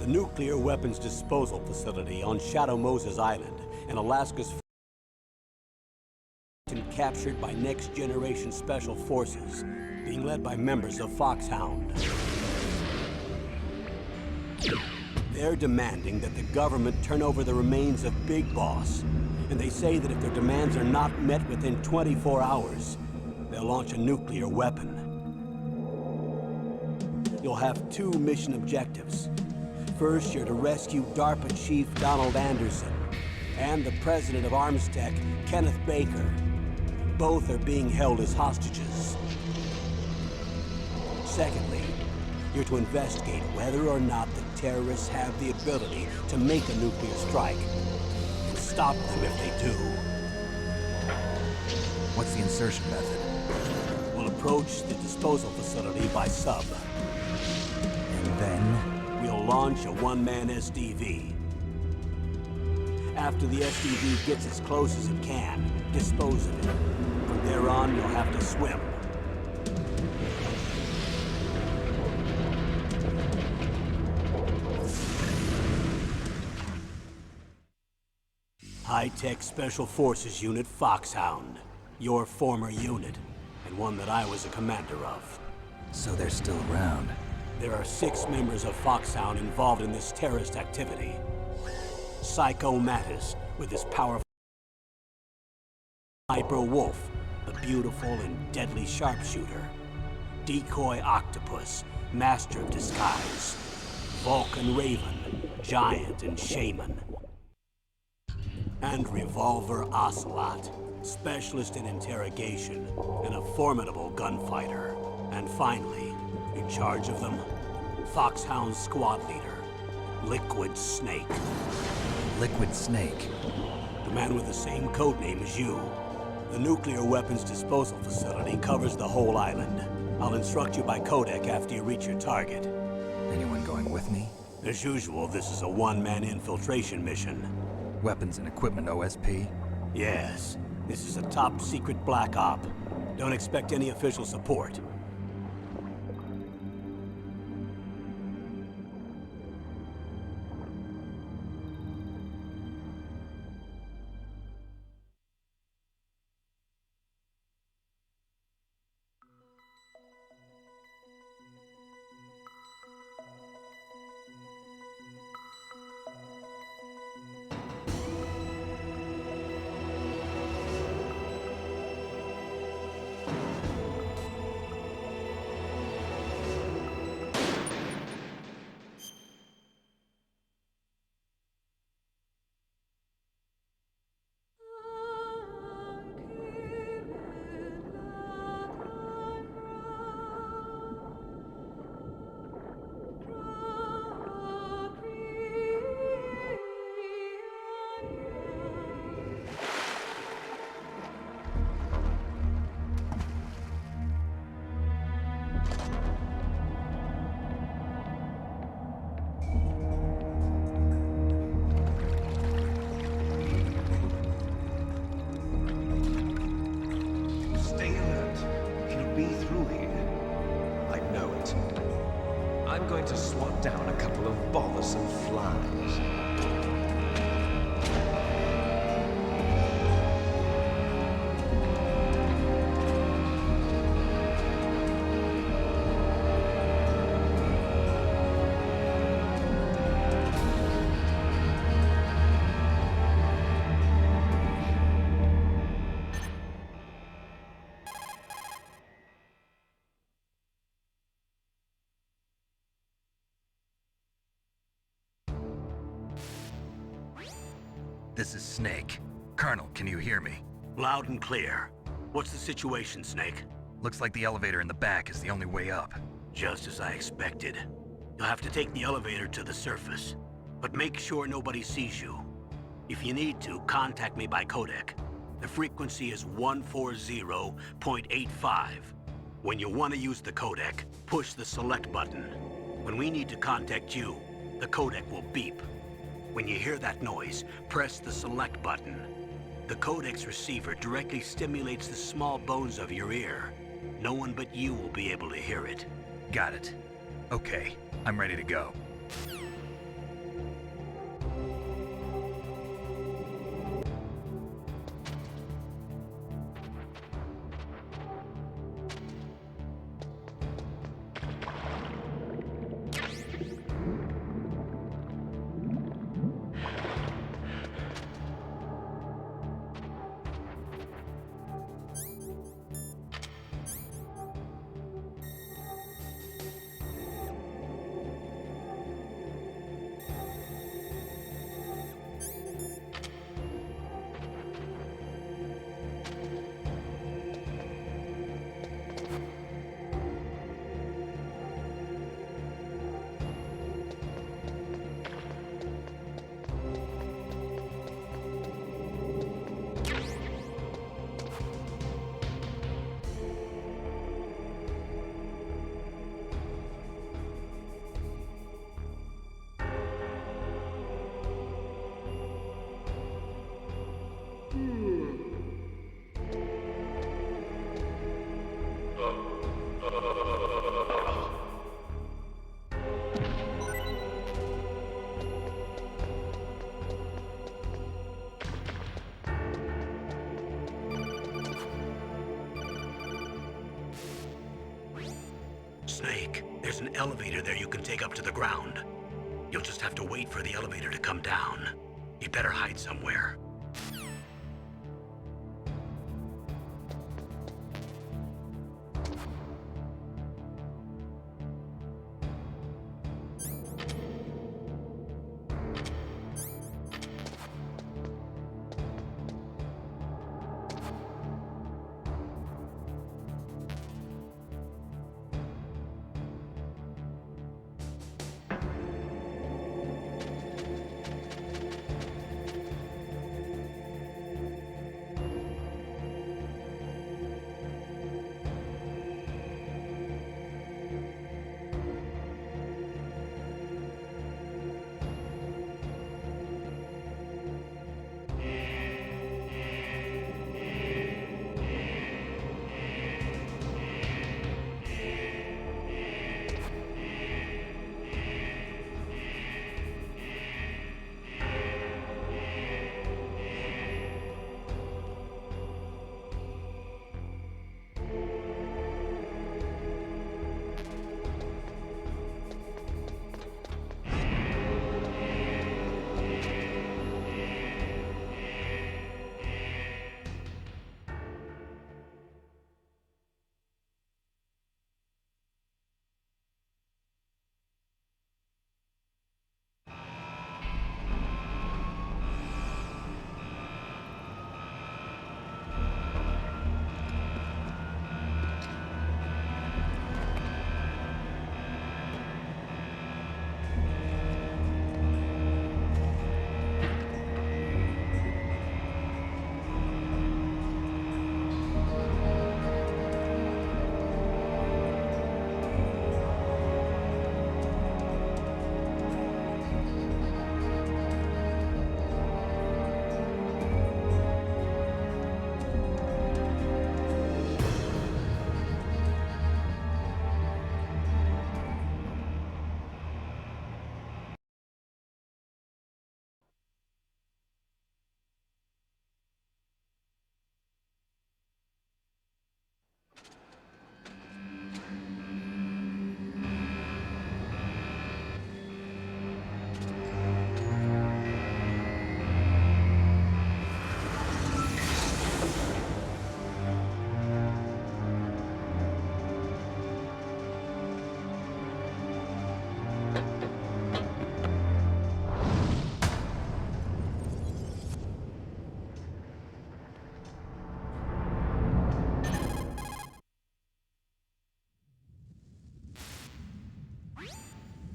The nuclear weapons disposal facility on Shadow Moses Island in Alaska's captured by Next Generation Special Forces, being led by members of Foxhound. They're demanding that the government turn over the remains of Big Boss, and they say that if their demands are not met within 24 hours, they'll launch a nuclear weapon. You'll have two mission objectives. First, you're to rescue DARPA Chief Donald Anderson and the president of Armstech, Kenneth Baker. Both are being held as hostages. Secondly, you're to investigate whether or not the terrorists have the ability to make a nuclear strike, and stop them if they do. What's the insertion method? We'll approach the disposal facility by sub. And then? We'll launch a one-man SDV. After the SDV gets as close as it can, dispose of it. From there on, you'll have to swim. High-Tech Special Forces Unit Foxhound. Your former unit, and one that I was a commander of. So they're still around. There are 6 members of Foxhound involved in this terrorist activity. Psycho Mattis, with his powerful Sniper Wolf, the beautiful and deadly sharpshooter. Decoy Octopus, master of disguise. Vulcan Raven, giant and shaman. And Revolver Ocelot, specialist in interrogation and a formidable gunfighter. And finally, in charge of them, Foxhound's squad leader, Liquid Snake. Liquid Snake? The man with the same codename as you. The nuclear weapons disposal facility covers the whole island. I'll instruct you by codec after you reach your target. Anyone going with me? As usual, this is a one-man infiltration mission. Weapons and equipment OSP? Yes. This is a top-secret black op. Don't expect any official support. I'm going to swat down a couple of bothersome flies. This is Snake. Colonel, can you hear me? Loud and clear. What's the situation, Snake? Looks like the elevator in the back is the only way up. Just as I expected. You'll have to take the elevator to the surface. But make sure nobody sees you. If you need to, contact me by codec. The frequency is 140.85. When you want to use the codec, push the select button. When we need to contact you, the codec will beep. When you hear that noise, press the select button. The codec's receiver directly stimulates the small bones of your ear. No one but you will be able to hear it. Got it. Okay, I'm ready to go. mistake. There's an elevator there you can take up to the ground. You'll just have to wait for the elevator to come down. You'd better hide somewhere.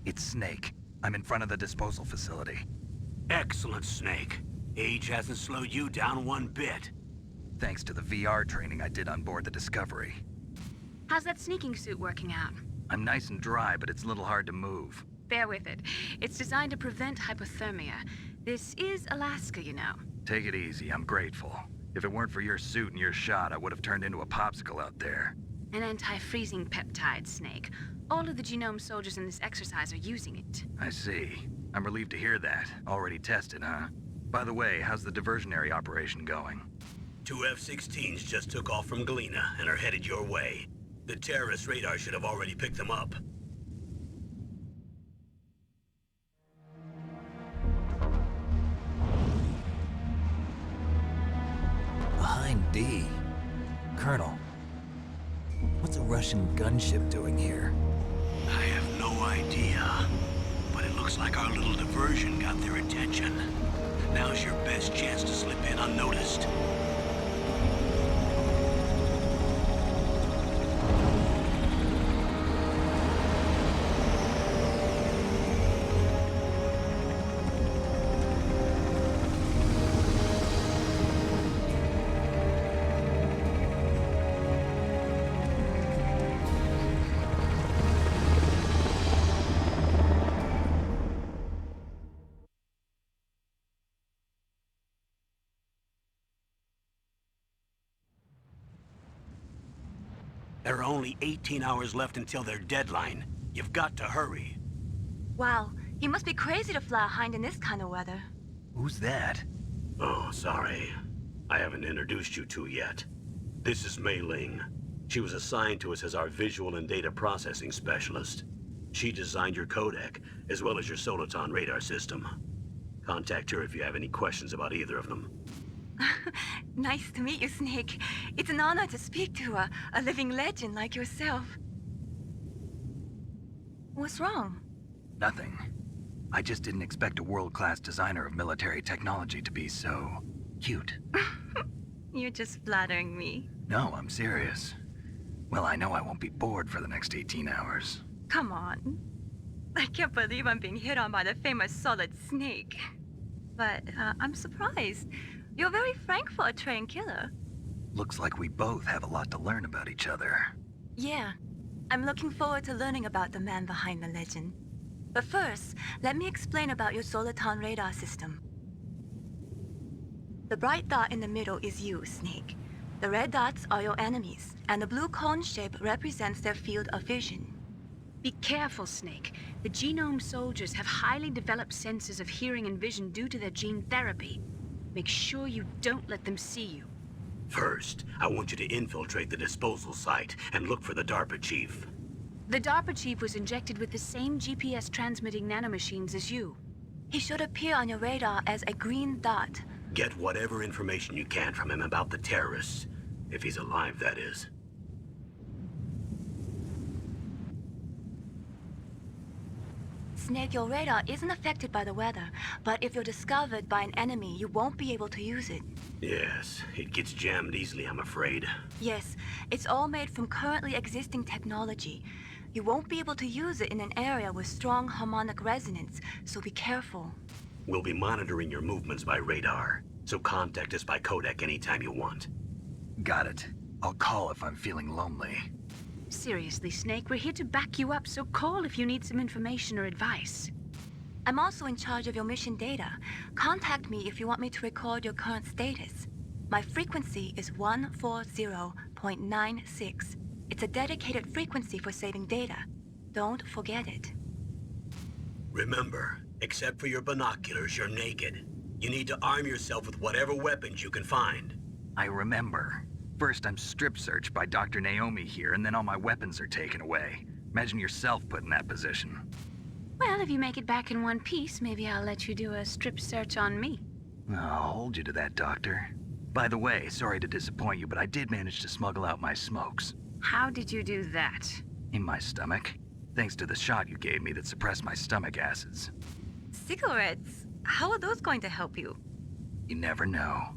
It's Snake. I'm in front of the disposal facility. Excellent, Snake. Age hasn't slowed you down one bit. Thanks to the VR training I did on board the Discovery. How's that sneaking suit working out? I'm nice and dry, but it's a little hard to move. Bear with it. It's designed to prevent hypothermia. This is Alaska, you know. Take it easy, I'm grateful. If it weren't for your suit and your shot, I would have turned into a popsicle out there. An anti-freezing peptide, Snake. All of the genome soldiers in this exercise are using it. I see. I'm relieved to hear that. Already tested, huh? By the way, how's the diversionary operation going? 2 F-16s just took off from Galena and are headed your way. The terrorist radar should have already picked them up. Behind D. Colonel, what's a Russian gunship doing here? I have no idea, but it looks like our little diversion got their attention. Now's your best chance to slip in unnoticed. There are only 18 hours left until their deadline. You've got to hurry. Wow, you must be crazy to fly a hind in this kind of weather. Who's that? Oh, sorry. I haven't introduced you two yet. This is Mei Ling. She was assigned to us as our visual and data processing specialist. She designed your codec, as well as your Soliton radar system. Contact her if you have any questions about either of them. Nice to meet you, Snake. It's an honor to speak to a living legend like yourself. What's wrong? Nothing. I just didn't expect a world-class designer of military technology to be so cute. You're just flattering me. No, I'm serious. Well, I know I won't be bored for the next 18 hours. Come on. I can't believe I'm being hit on by the famous Solid Snake. But I'm surprised. You're very frank for a trained killer. Looks like we both have a lot to learn about each other. Yeah. I'm looking forward to learning about the man behind the legend. But first, let me explain about your Soliton radar system. The bright dot in the middle is you, Snake. The red dots are your enemies, and the blue cone shape represents their field of vision. Be careful, Snake. The genome soldiers have highly developed senses of hearing and vision due to their gene therapy. Make sure you don't let them see you. First, I want you to infiltrate the disposal site and look for the DARPA chief. The DARPA chief was injected with the same GPS transmitting nanomachines as you. He should appear on your radar as a green dot. Get whatever information you can from him about the terrorists. If he's alive, that is. Snake, your radar isn't affected by the weather, but if you're discovered by an enemy, you won't be able to use it. Yes, it gets jammed easily, I'm afraid. Yes, it's all made from currently existing technology. You won't be able to use it in an area with strong harmonic resonance, so be careful. We'll be monitoring your movements by radar, so contact us by codec anytime you want. Got it. I'll call if I'm feeling lonely. Seriously, Snake, we're here to back you up, so call if you need some information or advice. I'm also in charge of your mission data. Contact me if you want me to record your current status. My frequency is 140.96. It's a dedicated frequency for saving data. Don't forget it. Remember, except for your binoculars, you're naked. You need to arm yourself with whatever weapons you can find. I remember. First, I'm strip searched by Dr. Naomi here, and then all my weapons are taken away. Imagine yourself put in that position. Well, if you make it back in one piece, maybe I'll let you do a strip search on me. I'll hold you to that, Doctor. By the way, sorry to disappoint you, but I did manage to smuggle out my smokes. How did you do that? In my stomach. Thanks to the shot you gave me that suppressed my stomach acids. Cigarettes? How are those going to help you? You never know.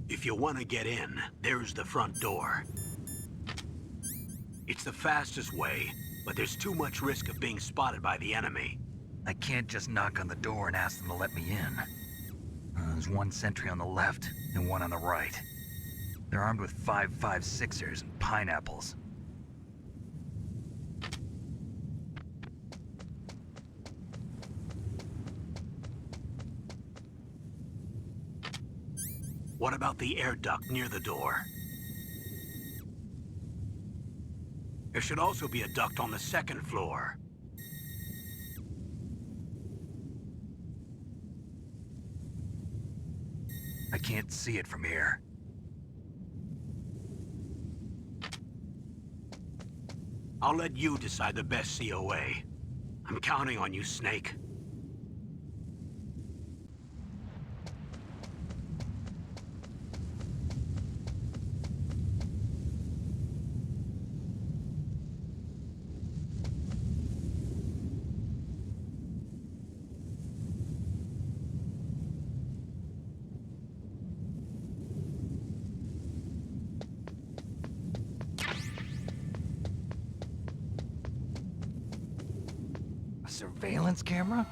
If you want to get in, there's the front door. It's the fastest way, but there's too much risk of being spotted by the enemy. I can't just knock on the door and ask them to let me in. There's one sentry on the left and one on the right. They're armed with 5.56ers and pineapples. What about the air duct near the door? There should also be a duct on the second floor. I can't see it from here. I'll let you decide the best COA. I'm counting on you, Snake. A surveillance camera?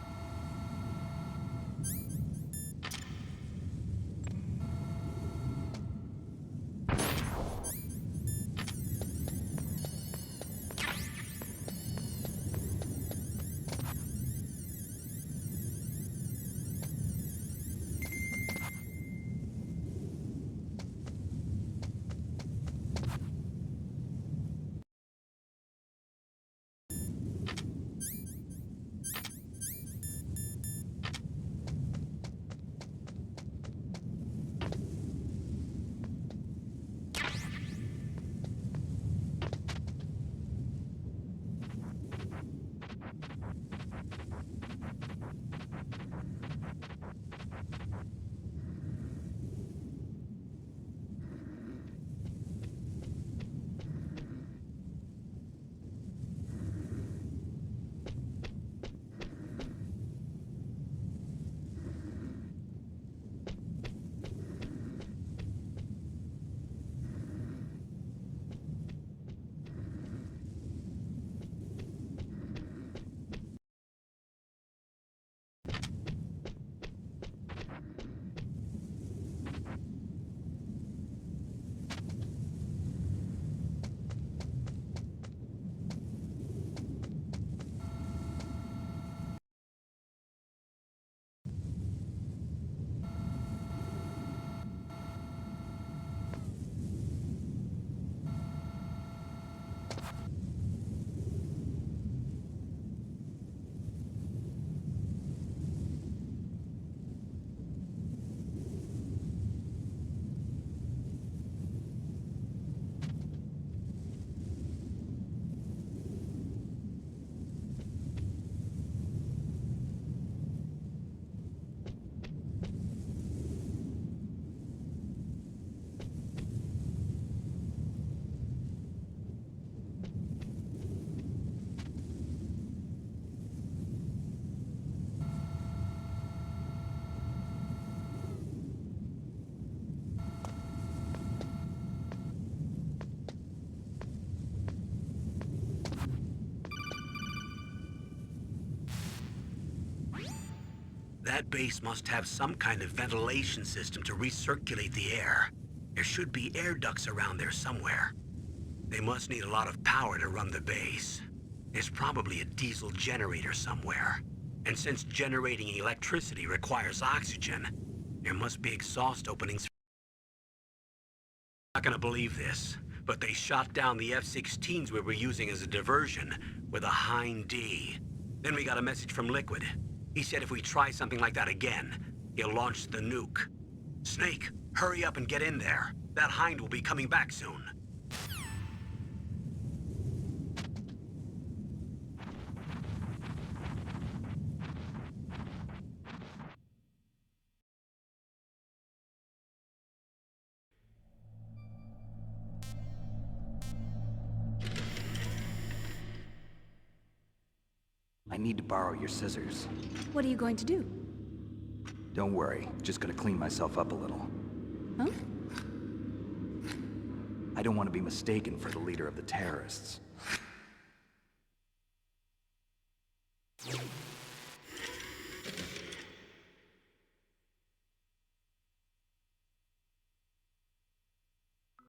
That base must have some kind of ventilation system to recirculate the air. There should be air ducts around there somewhere. They must need a lot of power to run the base. There's probably a diesel generator somewhere. And since generating electricity requires oxygen, there must be exhaust openings. I'm not gonna believe this, but they shot down the F-16s we were using as a diversion with a Hind D. Then we got a message from Liquid. He said if we try something like that again, he'll launch the nuke. Snake, hurry up and get in there. That Hind will be coming back soon. I need to borrow your scissors. What are you going to do? Don't worry, just gonna clean myself up a little. Huh? I don't want to be mistaken for the leader of the terrorists.